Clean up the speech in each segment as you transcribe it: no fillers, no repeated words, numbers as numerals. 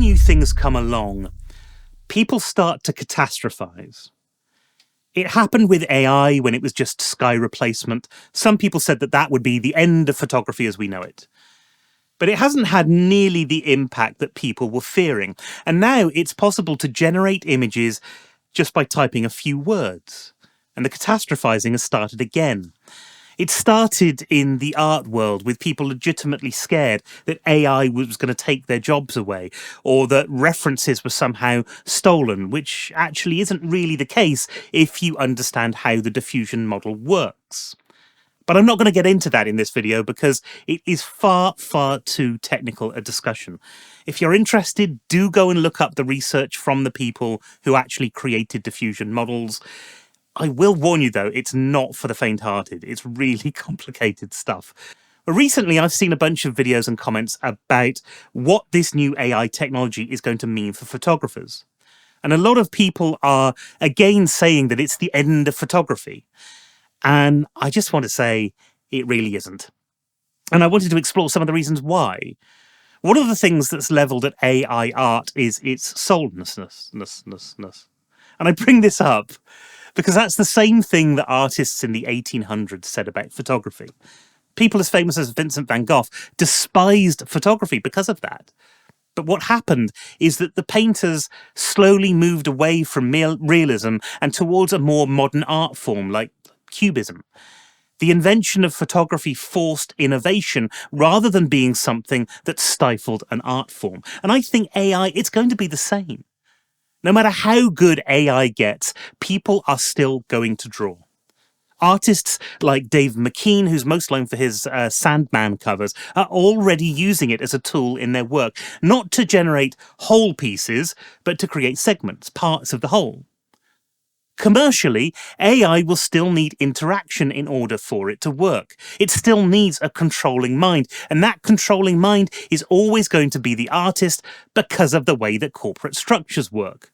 new things come along, people start to catastrophize. It happened with AI when it was just sky replacement. Some people said that that would be the end of photography as we know it. But it hasn't had nearly the impact that people were fearing. And now it's possible to generate images just by typing a few words. And the catastrophizing has started again. It started in the art world with people legitimately scared that AI was going to take their jobs away, or that references were somehow stolen, which actually isn't really the case if you understand how the diffusion model works. But I'm not going to get into that in this video because it is far, far too technical a discussion. If you're interested, do go and look up the research from the people who actually created diffusion models. I will warn you, though, it's not for the faint-hearted. It's really complicated stuff. But recently, I've seen a bunch of videos and comments about what this new AI technology is going to mean for photographers. And a lot of people are, again, saying that it's the end of photography. And I just want to say it really isn't. And I wanted to explore some of the reasons why. One of the things that's levelled at AI art is its soullessness. And I bring this up because that's the same thing that artists in the 1800s said about photography. People as famous as Vincent van Gogh despised photography because of that. But what happened is that the painters slowly moved away from realism and towards a more modern art form like Cubism. The invention of photography forced innovation rather than being something that stifled an art form. And I think AI, it's going to be the same. No matter how good AI gets, people are still going to draw. Artists like Dave McKean, who's most known for his Sandman covers, are already using it as a tool in their work, not to generate whole pieces, but to create segments, parts of the whole. Commercially, AI will still need interaction in order for it to work. It still needs a controlling mind, and that controlling mind is always going to be the artist because of the way that corporate structures work.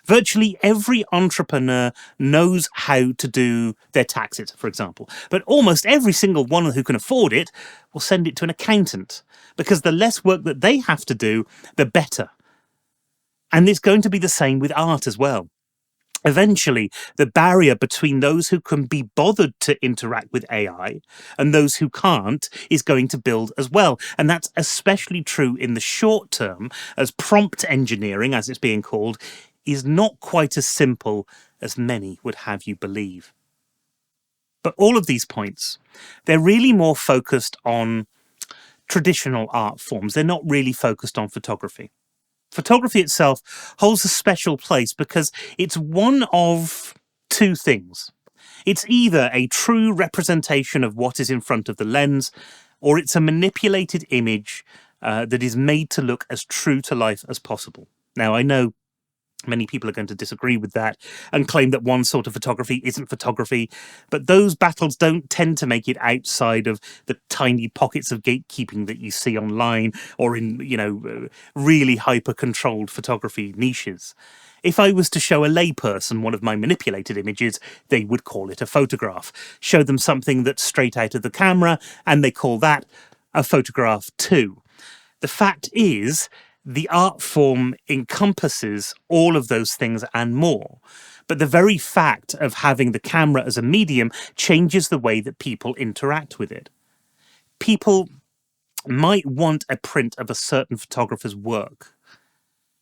Virtually every entrepreneur knows how to do their taxes, for example, but almost every single one who can afford it will send it to an accountant, because the less work that they have to do, the better. And it's going to be the same with art as well. Eventually, the barrier between those who can be bothered to interact with AI and those who can't is going to build as well. And that's especially true in the short term, as prompt engineering, as it's being called, is not quite as simple as many would have you believe. But all of these points, they're really more focused on traditional art forms. They're not really focused on photography. Photography itself holds a special place because it's one of two things. It's either a true representation of what is in front of the lens, or it's a manipulated image that is made to look as true to life as possible. Now, I know many people are going to disagree with that and claim that one sort of photography isn't photography, but those battles don't tend to make it outside of the tiny pockets of gatekeeping that you see online or in, really hyper-controlled photography niches. If I was to show a layperson one of my manipulated images, they would call it a photograph. Show them something that's straight out of the camera, and they call that a photograph too. The fact is, the art form encompasses all of those things and more. But the very fact of having the camera as a medium changes the way that people interact with it. People might want a print of a certain photographer's work.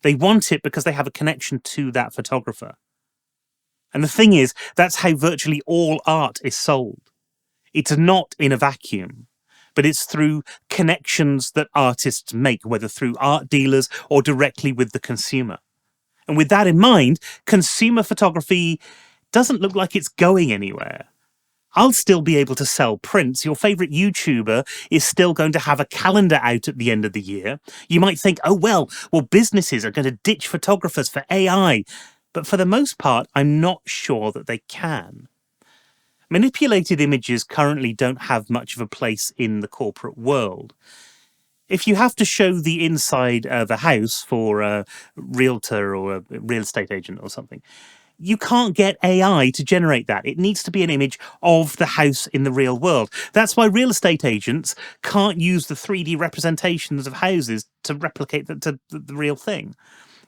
They want it because they have a connection to that photographer. And the thing is, that's how virtually all art is sold. It's not in a vacuum, but it's through connections that artists make, whether through art dealers or directly with the consumer. And with that in mind, consumer photography doesn't look like it's going anywhere. I'll still be able to sell prints. Your favourite YouTuber is still going to have a calendar out at the end of the year. You might think, well, businesses are going to ditch photographers for AI. But for the most part, I'm not sure that they can. Manipulated images currently don't have much of a place in the corporate world. If you have to show the inside of a house for a realtor or a real estate agent or something, You can't get AI to generate that. It needs to be an image of the house in the real world. That's why real estate agents can't use the 3D representations of houses to replicate the real thing.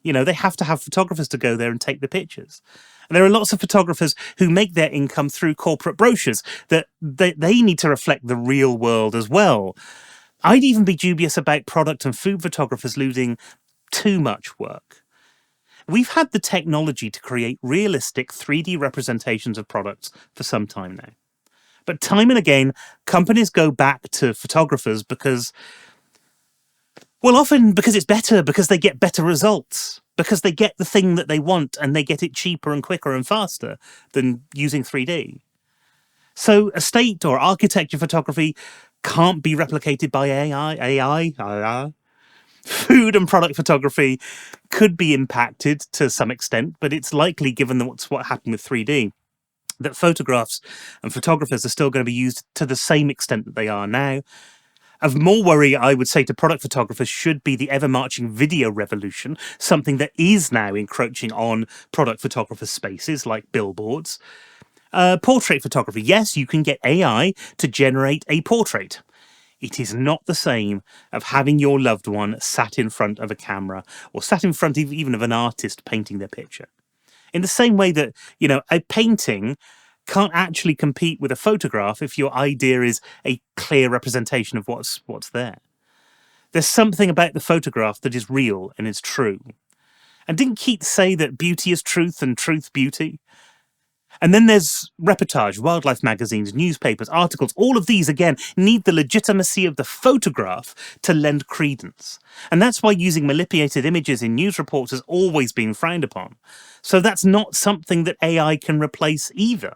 They have to have photographers to go there and take the pictures. And there are lots of photographers who make their income through corporate brochures that they need to reflect the real world as well. I'd even be dubious about product and food photographers losing too much work. We've had the technology to create realistic 3D representations of products for some time now. But time and again, companies go back to photographers because it's better, because they get better results, because they get the thing that they want and they get it cheaper and quicker and faster than using 3D. So estate or architecture photography can't be replicated by AI. Food and product photography could be impacted to some extent, but it's likely, given what happened with 3D, that photographs and photographers are still going to be used to the same extent that they are now. Of more worry, I would say, to product photographers should be the ever-marching video revolution, something that is now encroaching on product photographer spaces like billboards. Portrait photography. Yes, you can get AI to generate a portrait. It is not the same of having your loved one sat in front of a camera or sat in front even of an artist painting their picture. In the same way that, a painting can't actually compete with a photograph if your idea is a clear representation of what's there. There's something about the photograph that is real and is true. And didn't Keats say that beauty is truth and truth beauty? And then there's reportage, wildlife magazines, newspapers, articles. All of these, again, need the legitimacy of the photograph to lend credence. And that's why using manipulated images in news reports has always been frowned upon. So that's not something that AI can replace either.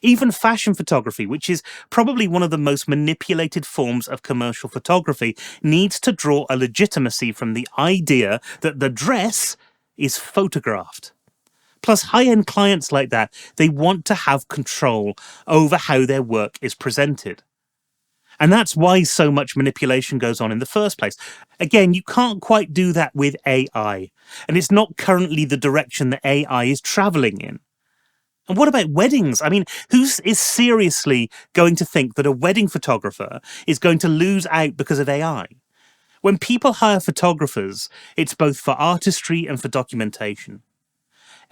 Even fashion photography, which is probably one of the most manipulated forms of commercial photography, needs to draw a legitimacy from the idea that the dress is photographed. Plus, high-end clients like that, they want to have control over how their work is presented. And that's why so much manipulation goes on in the first place. Again, you can't quite do that with AI, and it's not currently the direction that AI is traveling in. And what about weddings? I mean, who is seriously going to think that a wedding photographer is going to lose out because of AI? When people hire photographers, it's both for artistry and for documentation.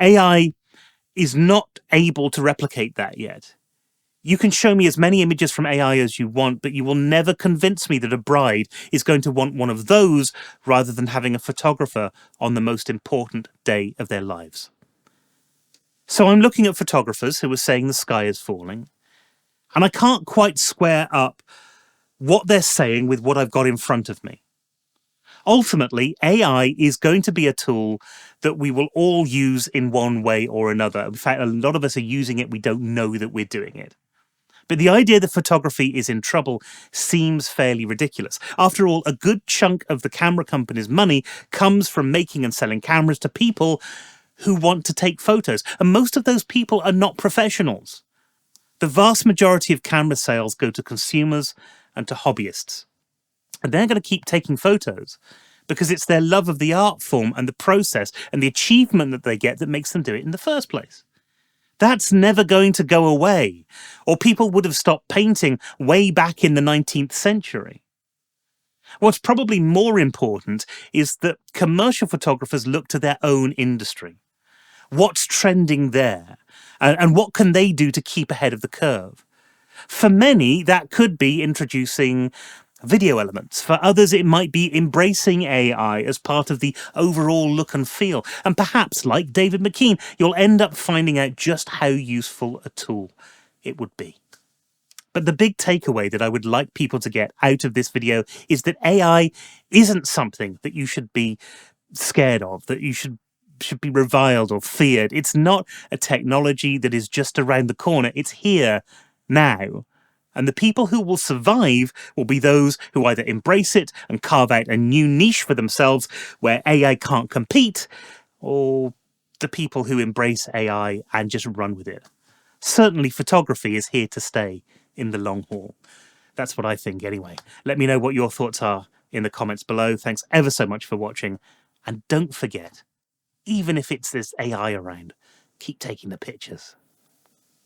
AI is not able to replicate that yet. You can show me as many images from AI as you want, but you will never convince me that a bride is going to want one of those rather than having a photographer on the most important day of their lives. So I'm looking at photographers who are saying the sky is falling, and I can't quite square up what they're saying with what I've got in front of me. Ultimately, AI is going to be a tool that we will all use in one way or another. In fact, a lot of us are using it, we don't know that we're doing it. But the idea that photography is in trouble seems fairly ridiculous. After all, a good chunk of the camera company's money comes from making and selling cameras to people who want to take photos. And most of those people are not professionals. The vast majority of camera sales go to consumers and to hobbyists. And they're going to keep taking photos because it's their love of the art form and the process and the achievement that they get that makes them do it in the first place. That's never going to go away, or people would have stopped painting way back in the 19th century. What's probably more important is that commercial photographers look to their own industry. What's trending there? And what can they do to keep ahead of the curve? For many, that could be introducing video elements. For others, it might be embracing AI as part of the overall look and feel. And perhaps, like David McKean, you'll end up finding out just how useful a tool it would be. But the big takeaway that I would like people to get out of this video is that AI isn't something that you should be scared of, that you should be reviled or feared. It's not a technology that is just around the corner. It's here now. And the people who will survive will be those who either embrace it and carve out a new niche for themselves where AI can't compete, or the people who embrace AI and just run with it. Certainly, photography is here to stay in the long haul. That's what I think anyway. Let me know what your thoughts are in the comments below. Thanks ever so much for watching. And don't forget, even if it's this AI around, keep taking the pictures.